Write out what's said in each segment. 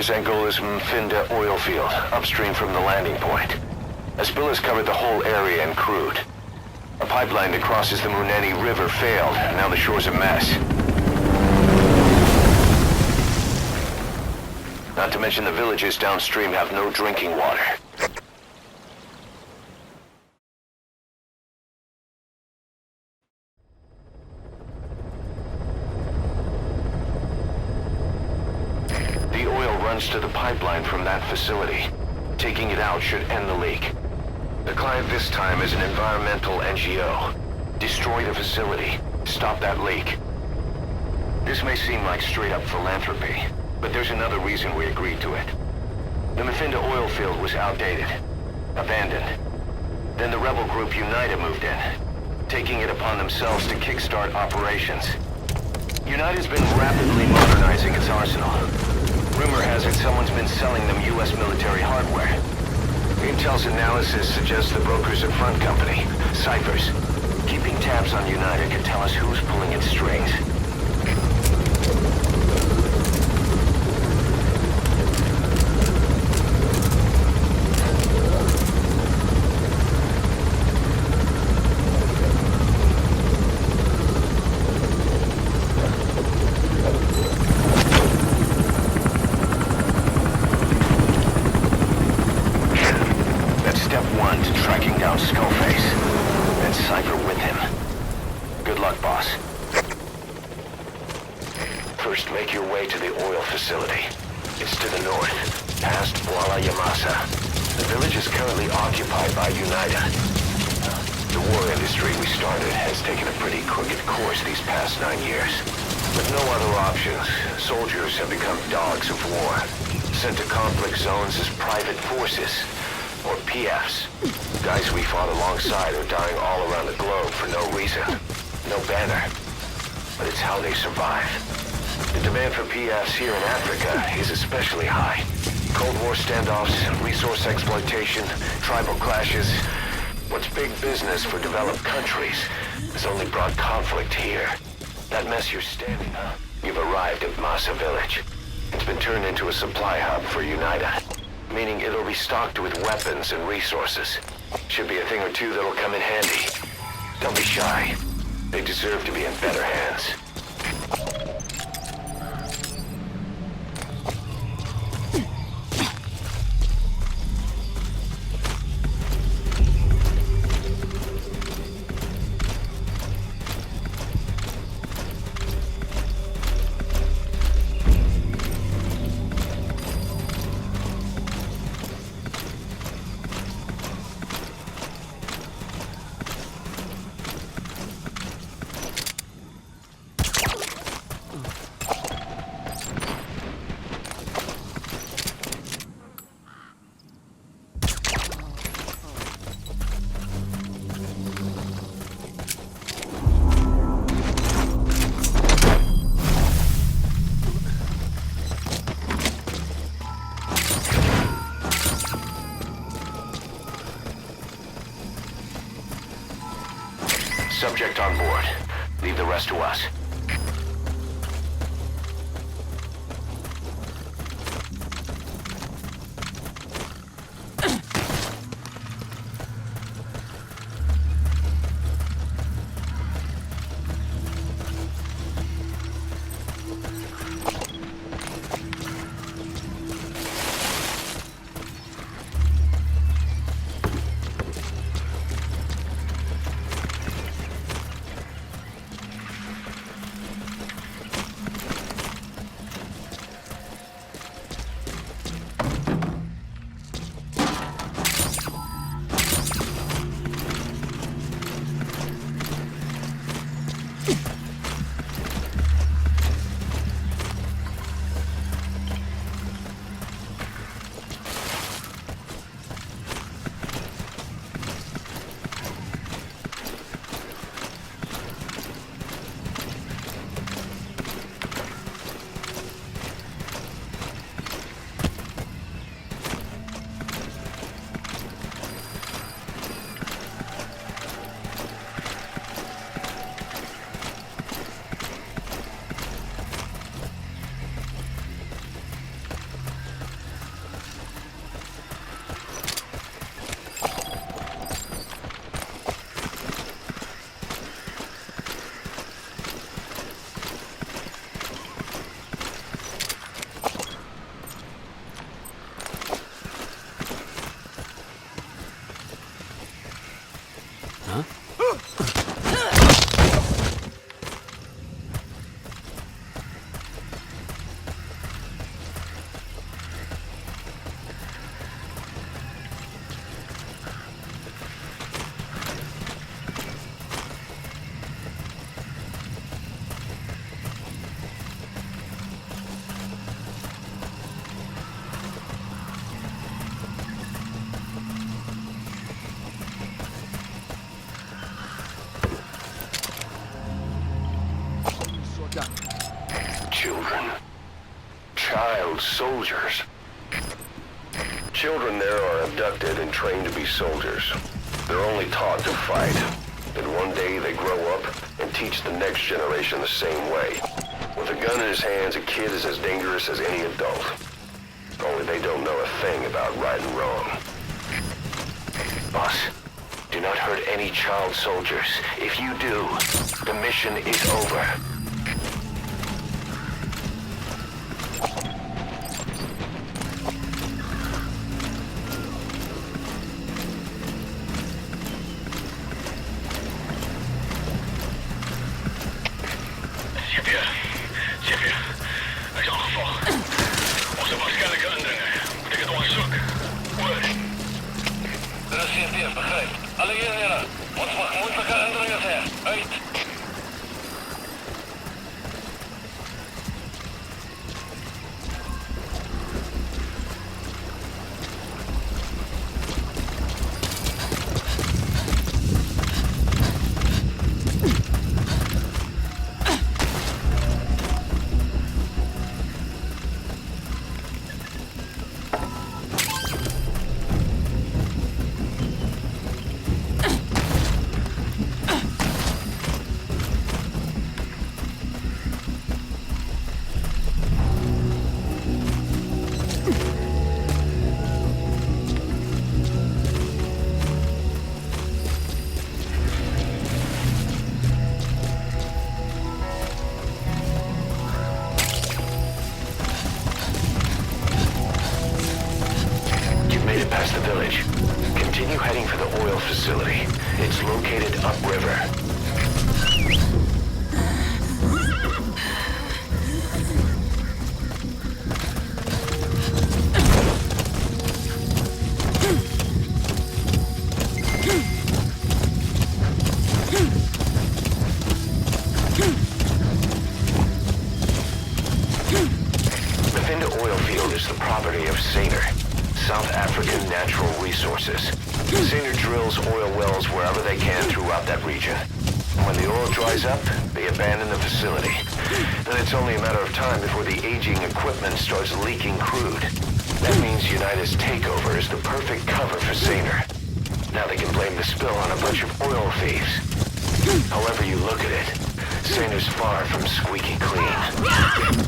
Shores Angola's Mfinda oil field, upstream from the landing point. Azpilla's covered the whole area and crude. A pipeline that crosses the Muneni River failed. Now the shore's a mess. Not to mention the villages downstream have no drinking water. The oil runs to the pipeline from that facility. Taking it out should end the leak. The client this time is an environmental NGO. Destroy the facility. Stop that leak. This may seem like straight-up philanthropy, but there's another reason we agreed to it. The Mfinda oil field was outdated, abandoned. Then the rebel group UNITA moved in, taking it upon themselves to kickstart operations. UNITA's been rapidly modernizing its arsenal. Rumor has it someone's been selling them U.S. military hardware. Intel's analysis suggests the brokers at Front Company, Cyphers. Keeping tabs on UNITA can tell us who's pulling its strings. Skullface, and Cypher with him. Good luck, boss. First, make your way to the oil facility. It's to the north, past Bwala Yamasa. The village is currently occupied by UNITA. The war industry we started has taken a pretty crooked course these past 9 years. With no other options, soldiers have become dogs of war, sent to conflict zones as private forces, or PFs. Guys we fought alongside are dying all around the globe for no reason. No banner. But it's how they survive. The demand for PFs here in Africa is especially high. Cold War standoffs, resource exploitation, tribal clashes. What's big business for developed countries has only brought conflict here. That mess you're standing on. You've arrived at Masa Village. It's been turned into a supply hub for UNITA. Meaning it'll be stocked with weapons and resources. Should be a thing or two that'll come in handy. Don't be shy. They deserve to be in better hands. Subject on board. Leave the rest to us. Children. Child soldiers. Children there are abducted and trained to be soldiers. They're only taught to fight. Then one day they grow up and teach the next generation the same way. With a gun in his hands, a kid is as dangerous as any adult. Only they don't know a thing about right and wrong. Boss, do not hurt any child soldiers. If you do, the mission is over. Past the village. Continue heading for the oil facility. It's located upriver. The Finda oil field is the property of Saner, South African Natural Resources. Saner drills oil wells wherever they can throughout that region. When the oil dries up, they abandon the facility. Then it's only a matter of time before the aging equipment starts leaking crude. That means United's takeover is the perfect cover for Saner. Now they can blame the spill on a bunch of oil thieves. However you look at it, Saner's far from squeaky clean.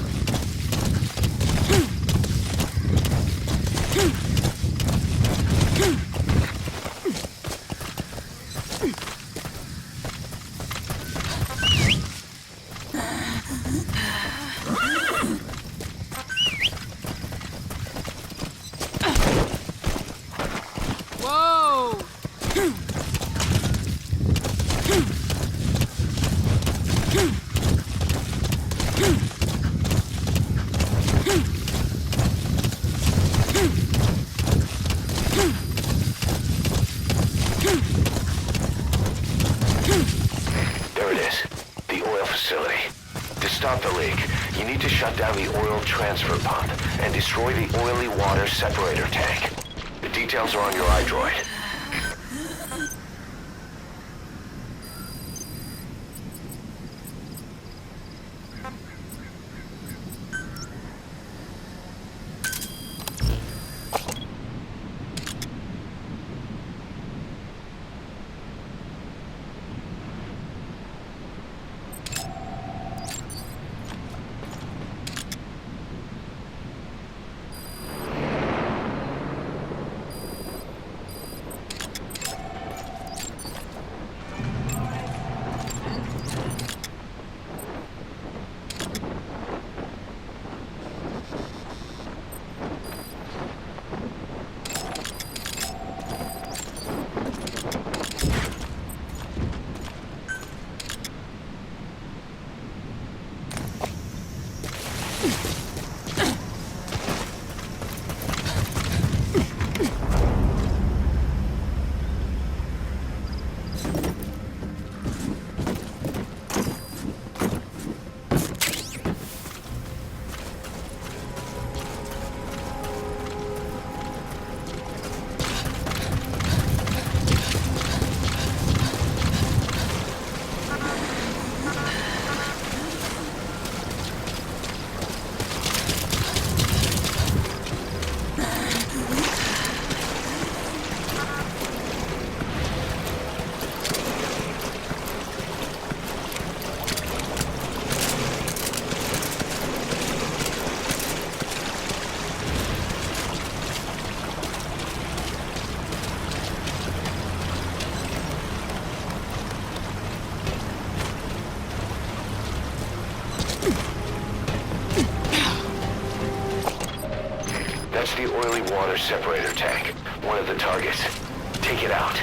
Stop the leak. You need to shut down the oil transfer pump and destroy the oily water separator tank. The details are on your iDroid. the oily water separator tank. One of the targets. Take it out.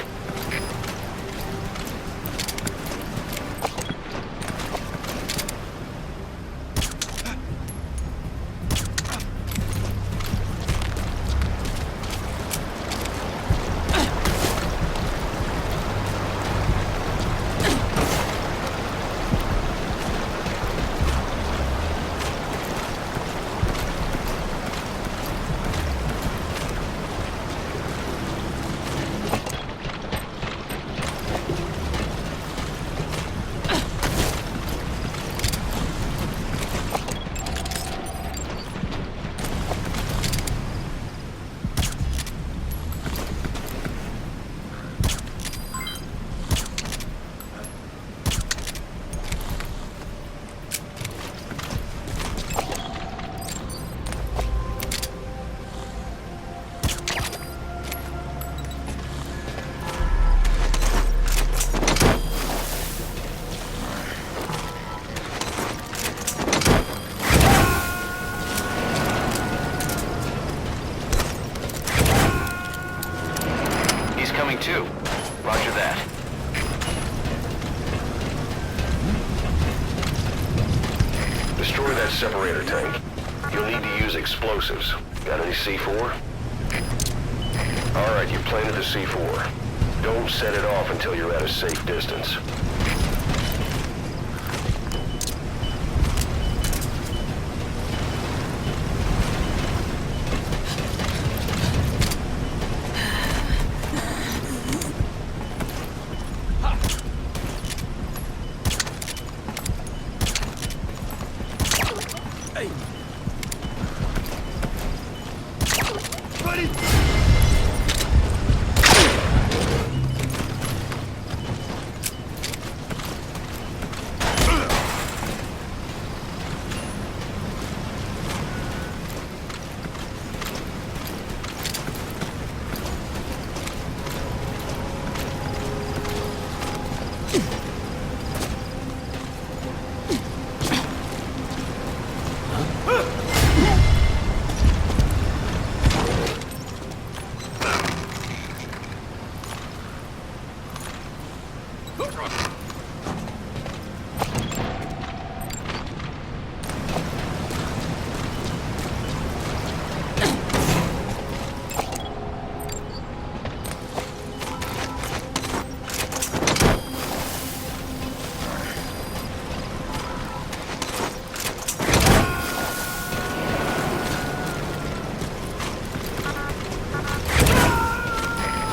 Coming too. Roger that. Destroy that separator tank. You'll need to use explosives. Got any C4? Alright, you planted the C4. Don't set it off until you're at a safe distance.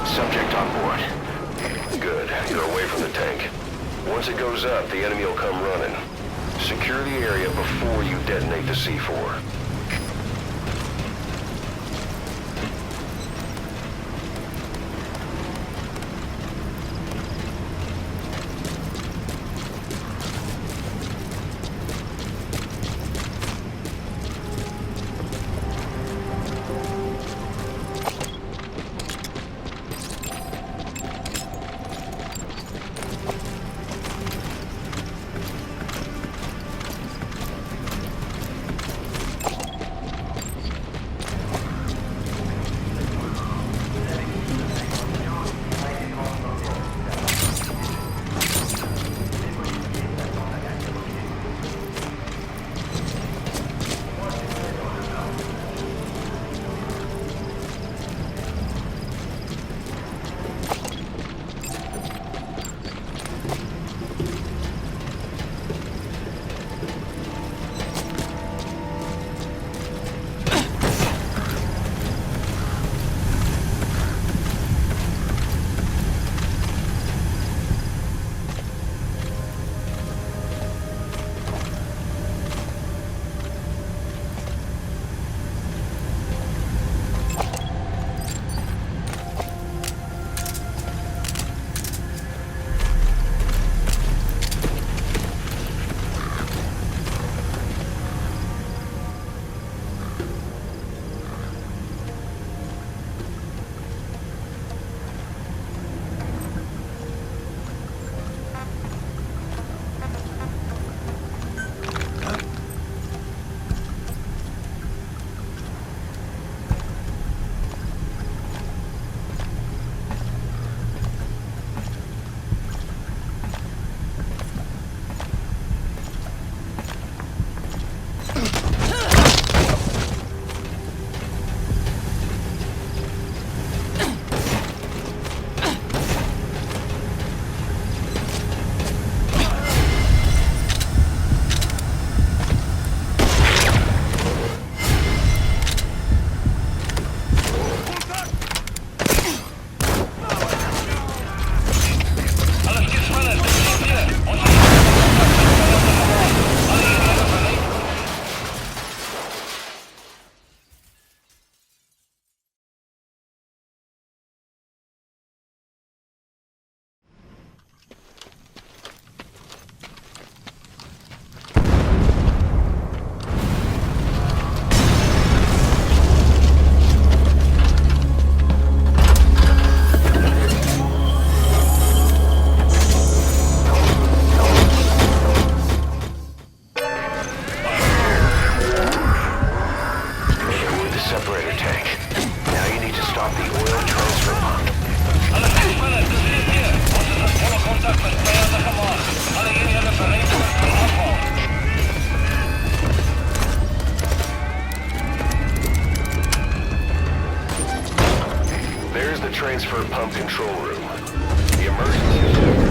Subject on board. Good. You're away from the tank. Once it goes up, the enemy will come running. Secure the area before you detonate the C4. pump control room. The emergency...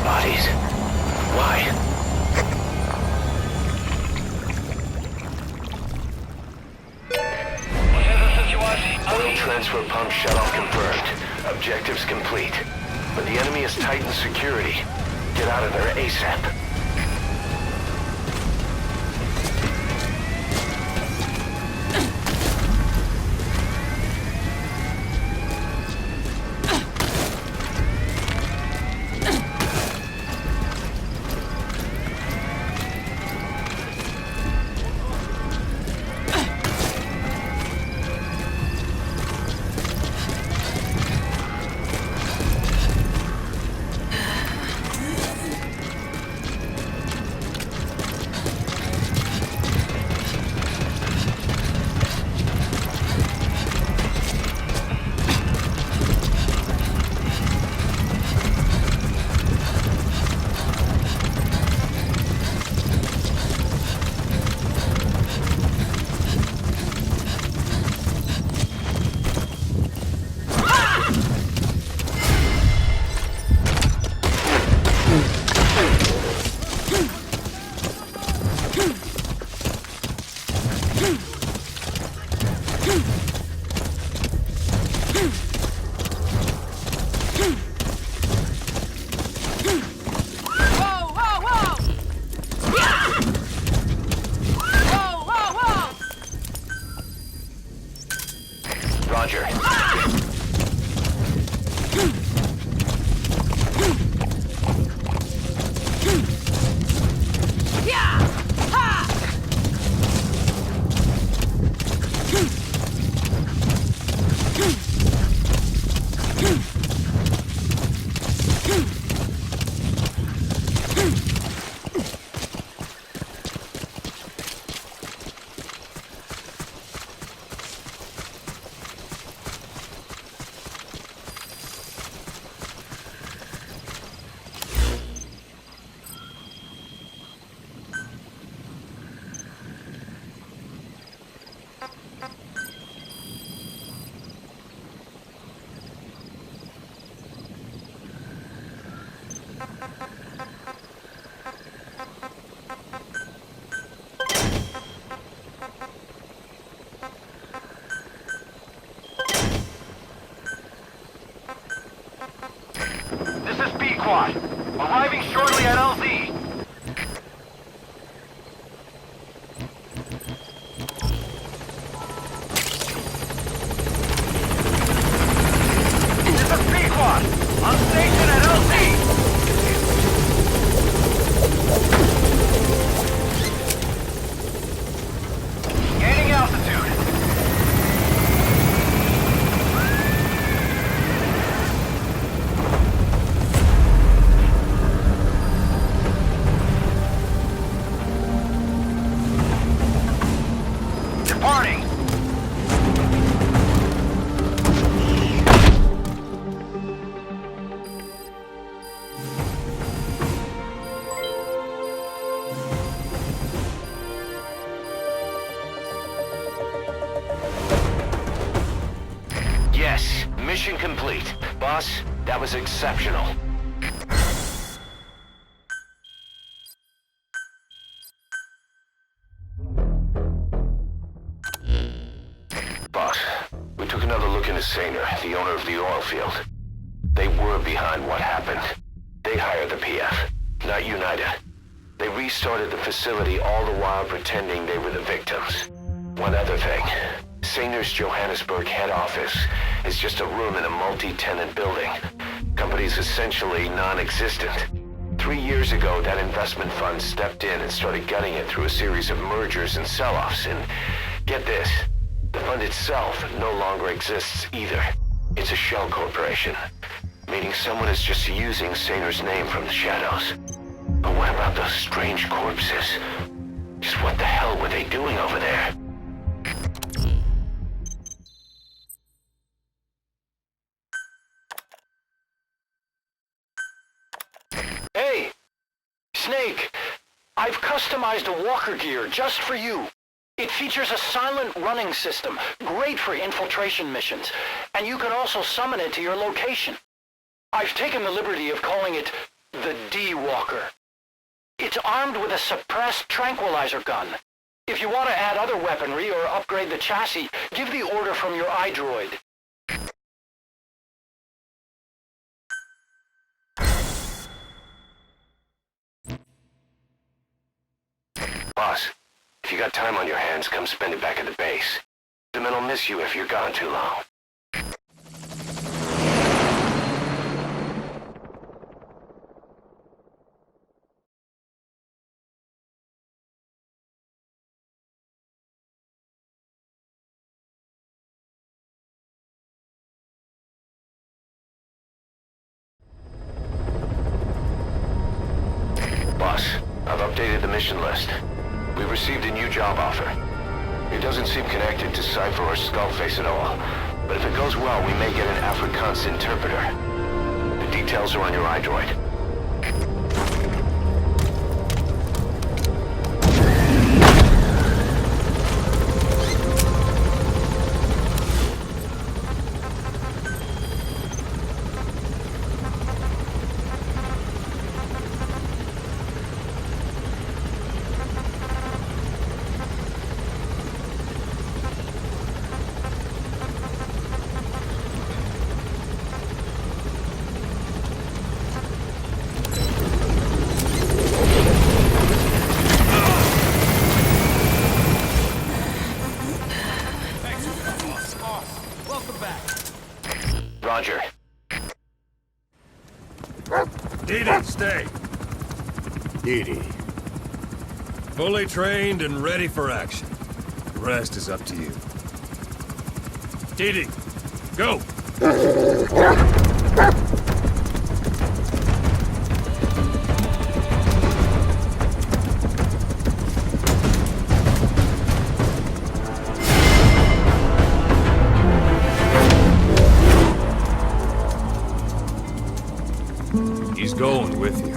Bodies. Why? Oil transfer pump shut-off confirmed. Objectives complete. But the enemy has tightened security. Get out of there ASAP. Roger. This is B-Quad. Arriving shortly at LZ. This is B-Quad. On station at LZ. Gaining altitude. Departing. Yes, mission complete. Boss, that was exceptional. Boss, we took another look into Saner, the owner of the oil field. They were behind what happened. They hired the PF, not UNITA. They restarted the facility all the while pretending they were the victims. One other thing. Saner's Johannesburg head office is just a room in a multi-tenant building. Company's essentially non-existent. 3 years ago, that investment fund stepped in and started gutting it through a series of mergers and sell-offs. And get this, the fund itself no longer exists either. It's a shell corporation. meaning someone is just using Saner's name from the shadows. But what about those strange corpses? Just what the hell were they doing over there? Hey! Snake! I've customized a walker gear just for you. It features a silent running system, great for infiltration missions, and you can also summon it to your location. I've taken the liberty of calling it the D-Walker. It's armed with a suppressed tranquilizer gun. If you want to add other weaponry or upgrade the chassis, give the order from your iDroid. Boss, if you got time on your hands, come spend it back at the base. The men will miss you if you're gone too long. Boss, I've updated the mission list. We've received a new job offer. It doesn't seem connected to Cypher or Skullface at all, but if it goes well, we may get an Afrikaans interpreter. The details are on your iDroid. Roger. Didi, stay. Didi. Fully trained and ready for action. The rest is up to you. Didi, go! He's going with you.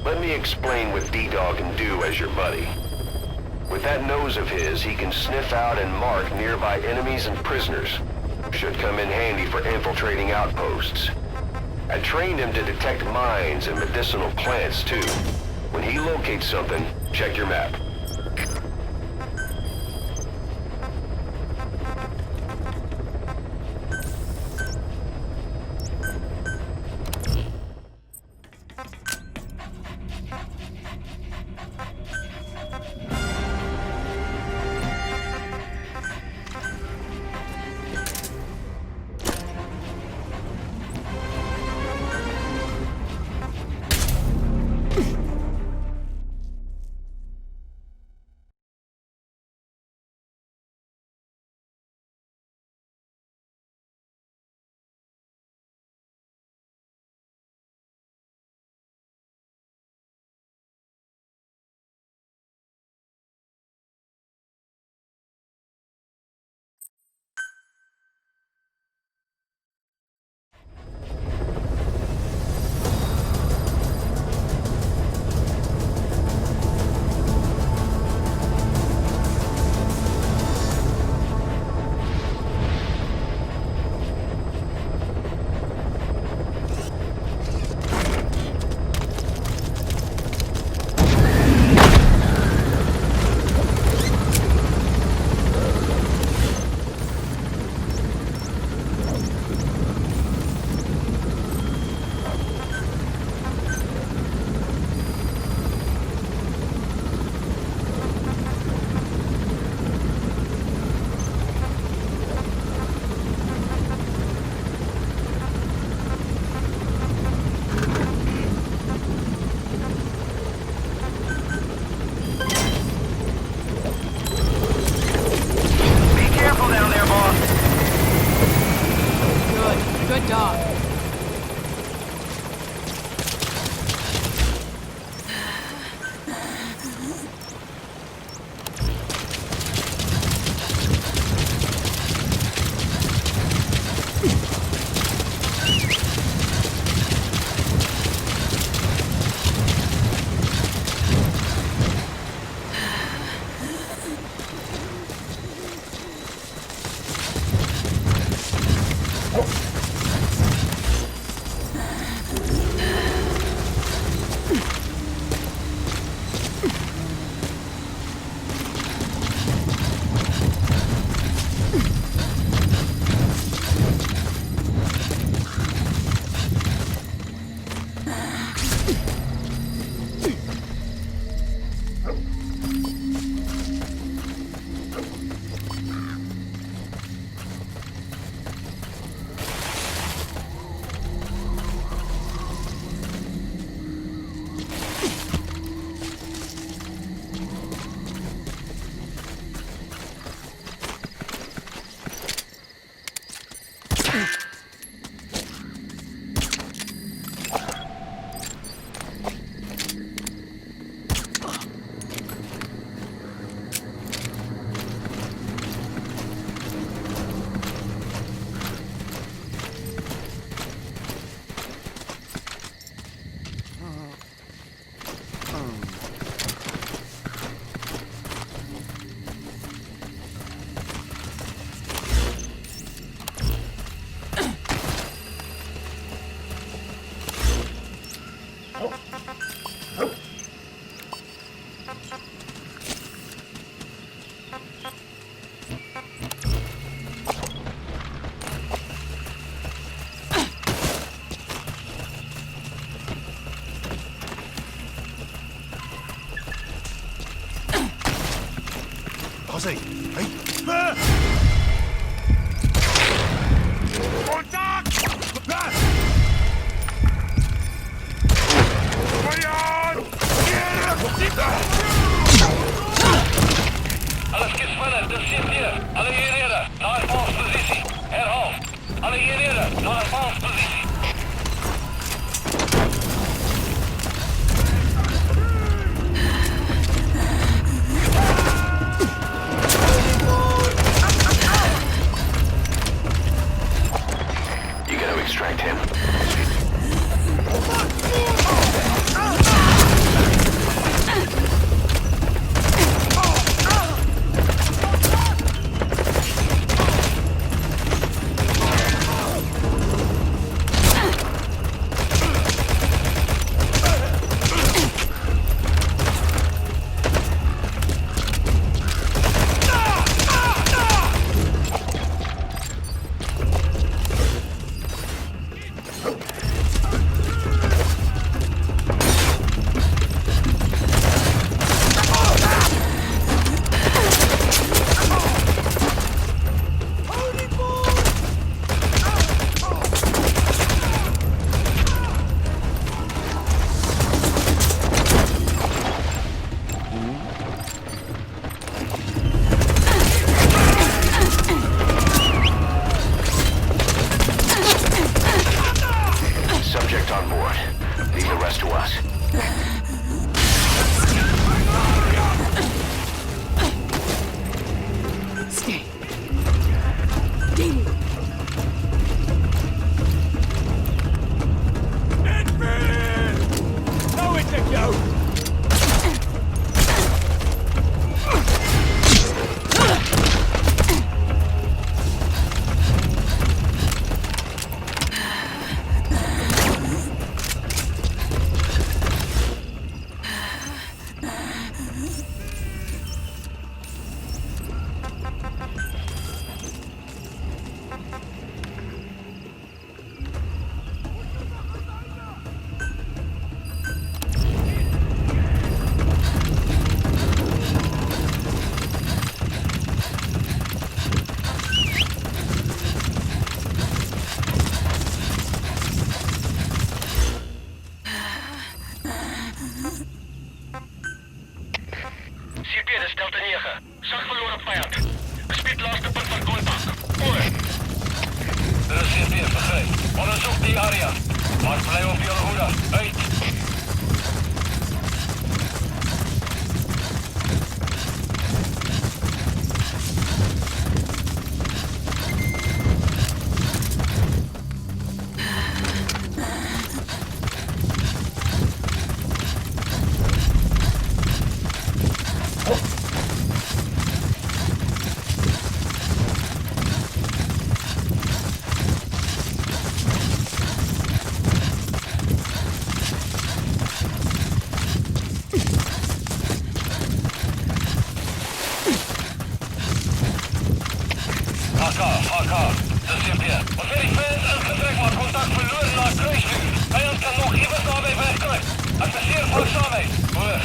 Let me explain what D-Dog can do as your buddy. With that nose of his, he can sniff out and mark nearby enemies and prisoners. Should come in handy for infiltrating outposts. I trained him to detect mines and medicinal plants, too. When he locates something, check your map. Was hij? Contact! Alles gespannen, dus zit hier. Alle eenheden, naar valspositie. Herhaal. Alle eenheden, naar valspositie. You gotta extract him. Subject on board. Leave the rest to us. Stay. Deal. Nowhere to go! CP, dis Delta 9. Zag verloor op vijand. Bespied laatste punt van contact. Oor. Dit is CP, vergrijp. Onderzoek die area. Maar bly op julle hoede. Uit. AK. Dis CP. Ons het die fans ingetrek, maar kontak verloor na kruisvuur. Vijand kan nog iewers naby wegkruip. Adviseer volgsaamheid. Hoor.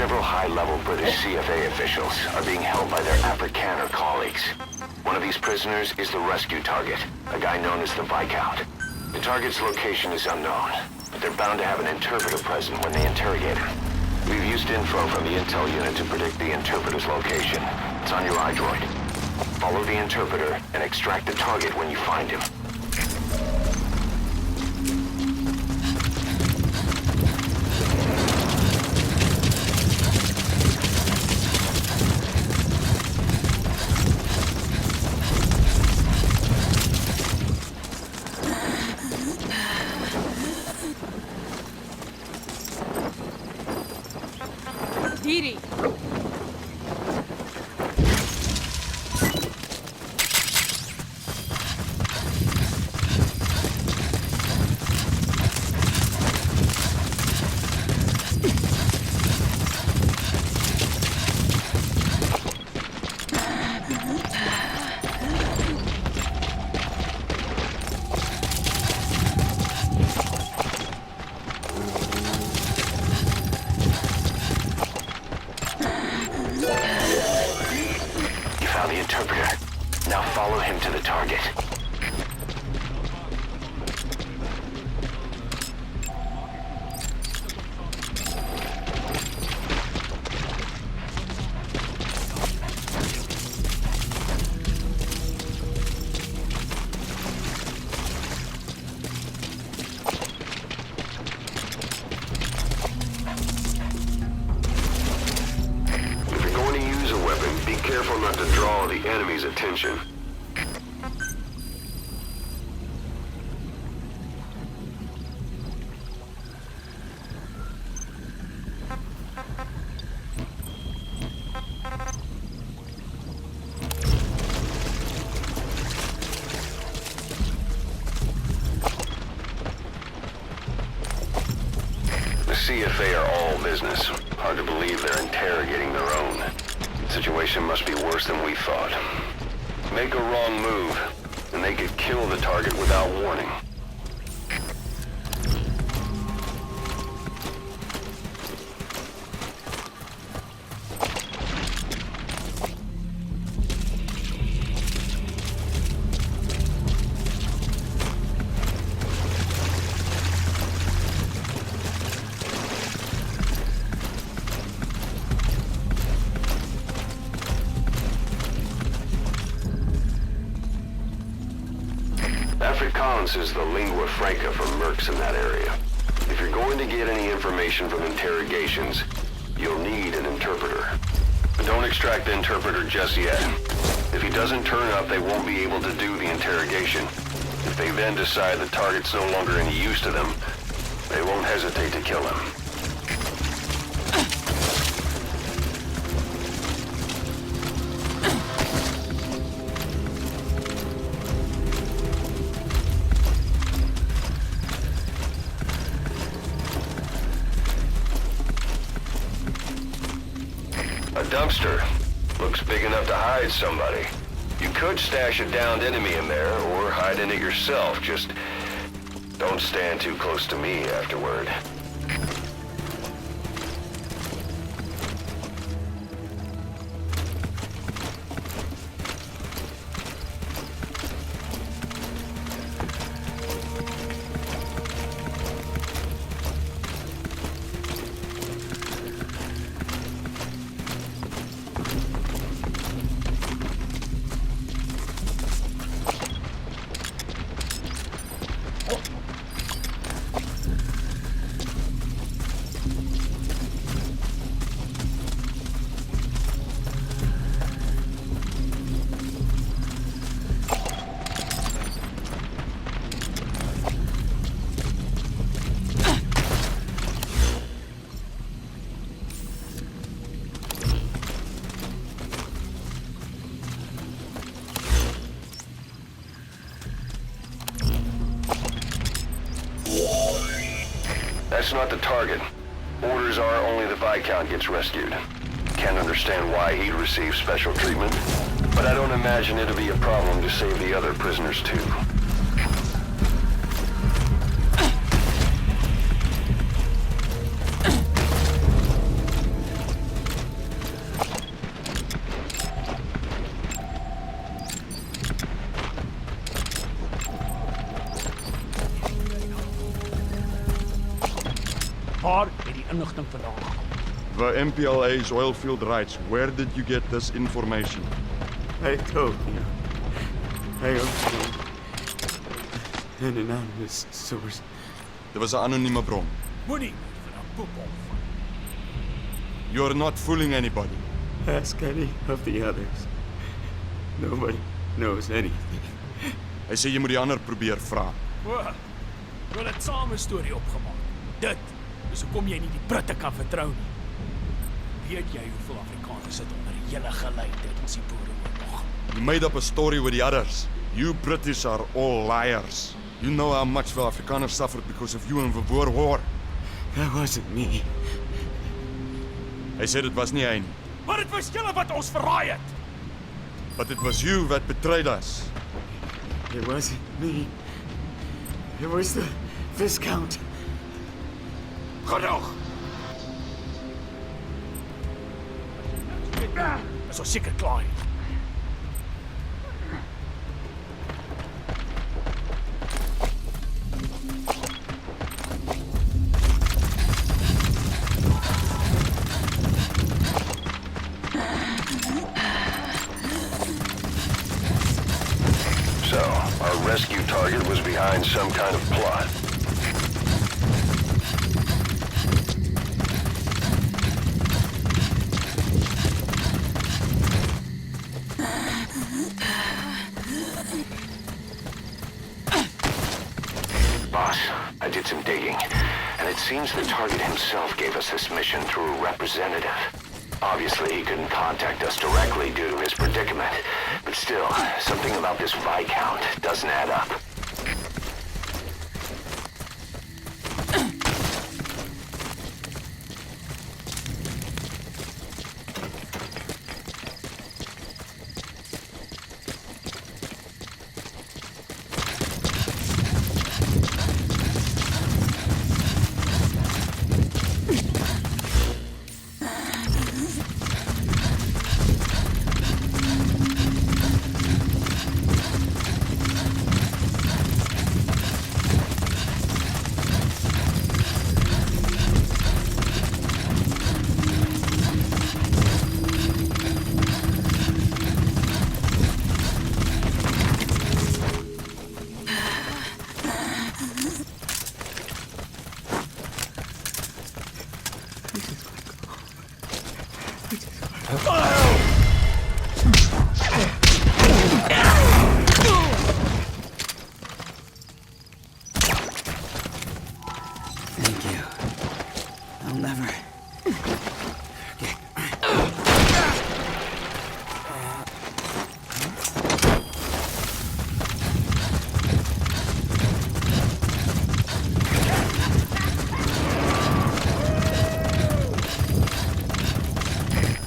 Several high-level British CFA officials are being held by their Afrikaner colleagues. One of these prisoners is the rescue target, a guy known as the Viscount. The target's location is unknown, but they're bound to have an interpreter present when they interrogate him. We've used info from the intel unit to predict the interpreter's location. It's on your iDroid. Follow the interpreter and extract the target when you find him. Didi! You found the interpreter. Now follow him to the target. If you're going to use a weapon, be careful not to draw the enemy's attention. The CFA are all business. Hard to believe they're interrogating their own. Situation must be worse than we thought. Make a wrong move, and they could kill the target without warning. Afrikaans is the lingua franca for mercs in that area. If you're going to get any information from interrogations, you'll need an interpreter. But don't extract the interpreter just yet. If he doesn't turn up, they won't be able to do the interrogation. If they then decide the target's no longer any use to them, they won't hesitate to kill him. A dumpster. Looks big enough to hide somebody. You could stash a downed enemy in there, or hide in it yourself. Just don't stand too close to me afterward. That's not the target. Orders are only the Viscount gets rescued. Can't understand why he'd receive special treatment, but I don't imagine it'll be a problem to save the other prisoners too. Waar het die inligting vandaan gekom? The MPLA's oil field rights. Where did you get this information? I told you. I obtained an anonymous source. Dit was 'n anonieme bron. Moenie vir 'n poepel van. You're not fooling anybody. Ask any of the others. Nobody knows anything. Hy sê jy moet die ander probeer vra. O, hulle het saam 'n storie opgemaak. Dit is hoekom jy nie die Britte kan vertrou nie. Weet jy hoeveel Afrikaners sit onder die hele gelei tydens die Boereoorlog? You made up a story with the others. You British are all liars. You know how much the Afrikaners suffered because of you in the Boer War. That wasn't me. Hy sê dit was nie hy nie. Maar dit was julle wat ons verraai het. But it was you that betrayed us. It wasn't me. It was the Viscount. Genoeg. Is ons seker klaar? So, our rescue target was behind some kind of plot. Boss, I did some digging, and it seems the target himself gave us this mission through a representative. Obviously, he couldn't contact us directly due to his predicament, but still, something about this Viscount doesn't add up. Thank you. I'll never...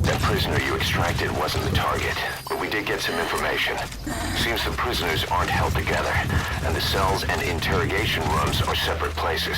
That prisoner you extracted wasn't the target, but we did get some information. Seems the prisoners aren't held together, and the cells and interrogation rooms are separate places.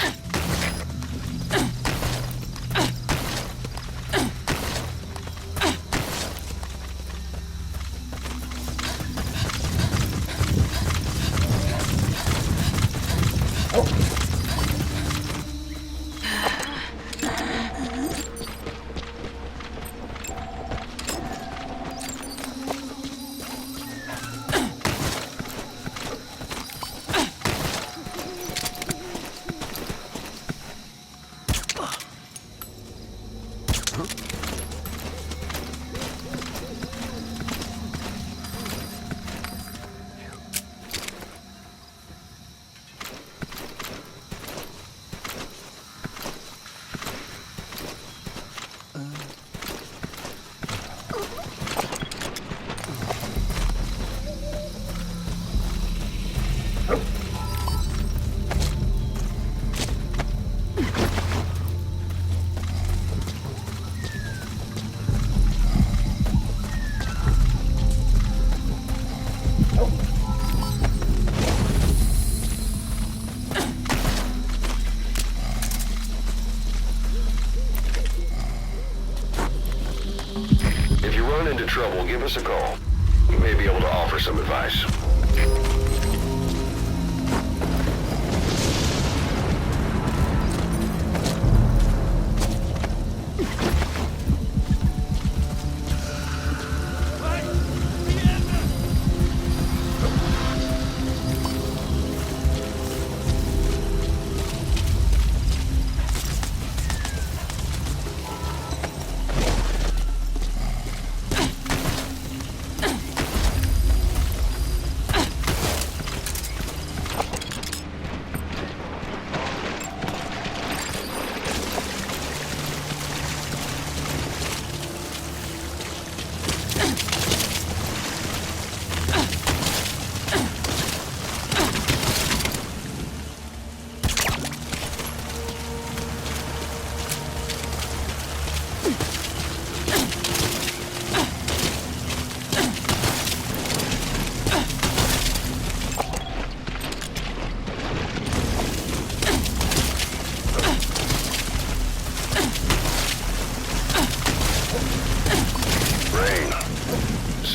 If you run into trouble, give us a call. We may be able to offer some advice.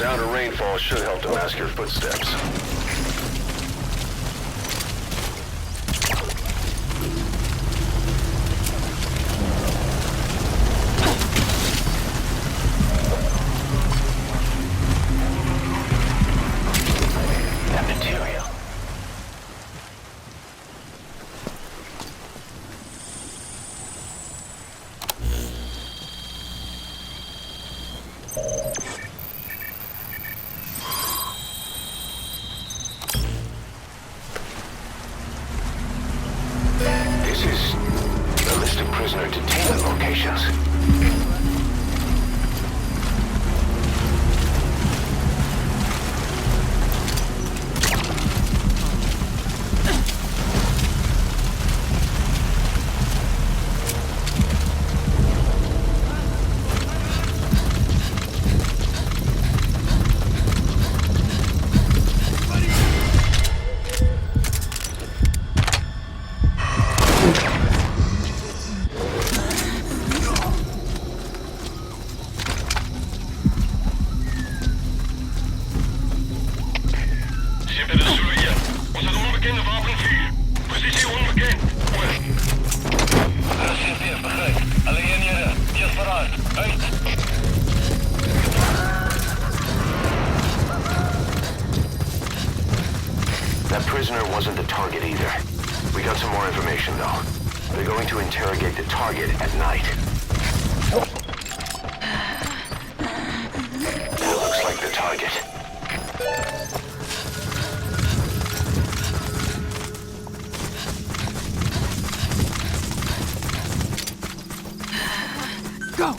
Sound of rainfall should help to mask your footsteps. That material. This is a list of prisoner detainment locations. Ship het is Zulu hier. Ons het onbekende wapenvuur. Positie onbekend. Oor. Er is CP, begrijp. Alle eenhede, wees paraat. Uit. That prisoner wasn't the target either. We got some more information though. They're going to interrogate the target at night. That looks like the target. Go!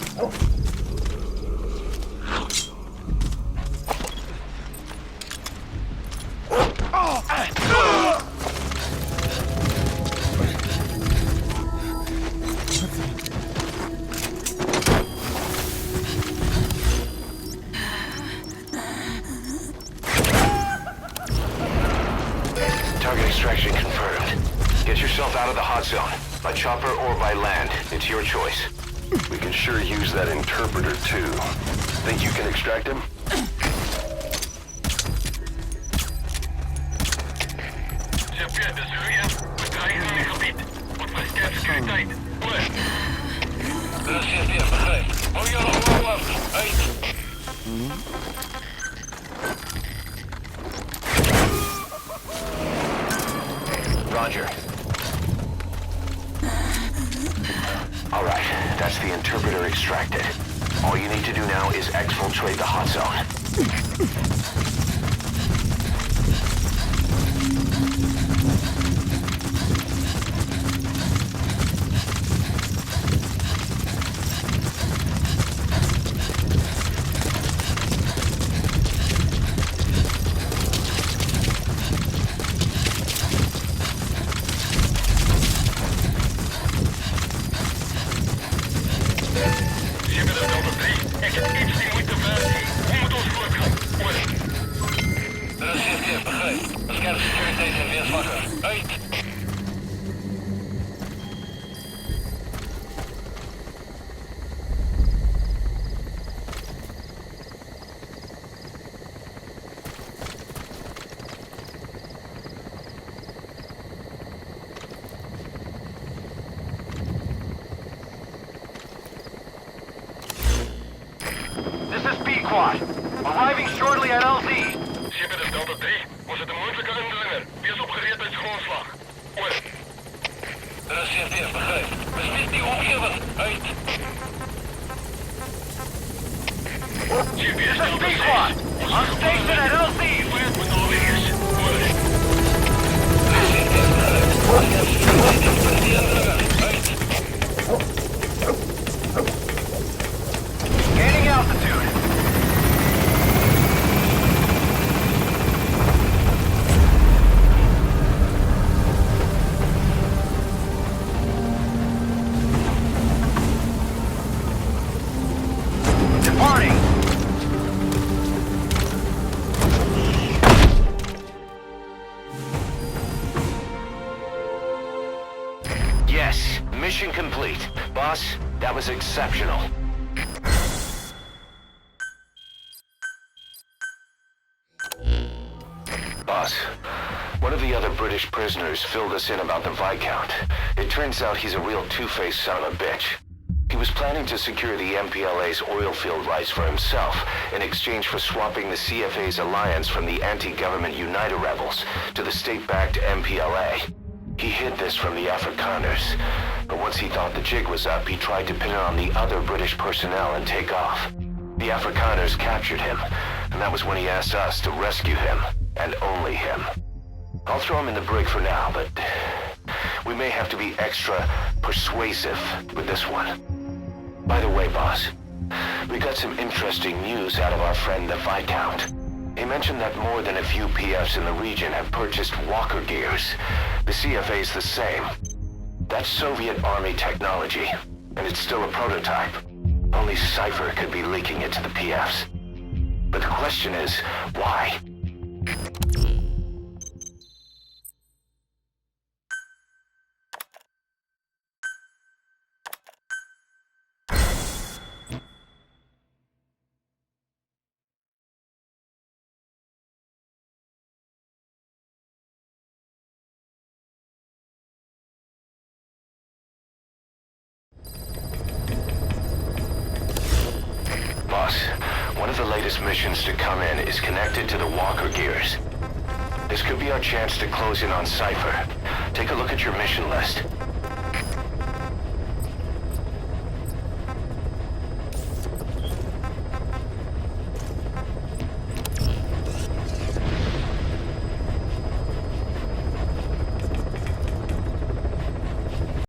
Target extraction confirmed. Get yourself out of the hot zone. By chopper or by land. It's your choice. We can sure use that interpreter too. Think you can extract him? CP, het is Zulu hier. We krijgen in het gebied. Wat versterkt securiteit. Oor. Er is CP, begrijp. Hou jullie gewoon af. Uit. Roger. All right, that's the interpreter extracted. All you need to do now is exfiltrate the hot zone. Ship het is Delta 3. Ik heb iets die moet te ver. Hoe moet ons voortgaan? Oor. Er is CP, begrijp. Bescherm securiteit en wees wakker. Uit. This is Pequod. Arriving shortly at LZ. Ship het is Delta 3. Was het een moeilijke indringer? Wees op gereedheidsgrondslag. Oor. Er is CP, begrijp. Besmet die omgeven. Uit. GPS Delta 6. On station at LZ. Fire met alweers. Oor. Gaining altitude. Departing. Yes, mission complete. Boss, that was exceptional. Boss. One of the other British prisoners filled us in about the Viscount. It turns out he's a real two-faced son of a bitch. He was planning to secure the MPLA's oil field rights for himself in exchange for swapping the CFA's alliance from the anti-government UNITA rebels to the state-backed MPLA. He hid this from the Afrikaners, but once he thought the jig was up, he tried to pin it on the other British personnel and take off. The Afrikaners captured him, and that was when he asked us to rescue him, and only him. I'll throw him in the brig for now, but we may have to be extra persuasive with this one. By the way, boss, we got some interesting news out of our friend the Viscount. He mentioned that more than a few PFs in the region have purchased walker gears. The CFA's the same. That's Soviet Army technology, and it's still a prototype. Only Cypher could be leaking it to the PFs. But the question is, why? Boss, one of the latest missions to come in is connected to the walker gears. This could be our chance to close in on Cypher. Take a look at your mission list.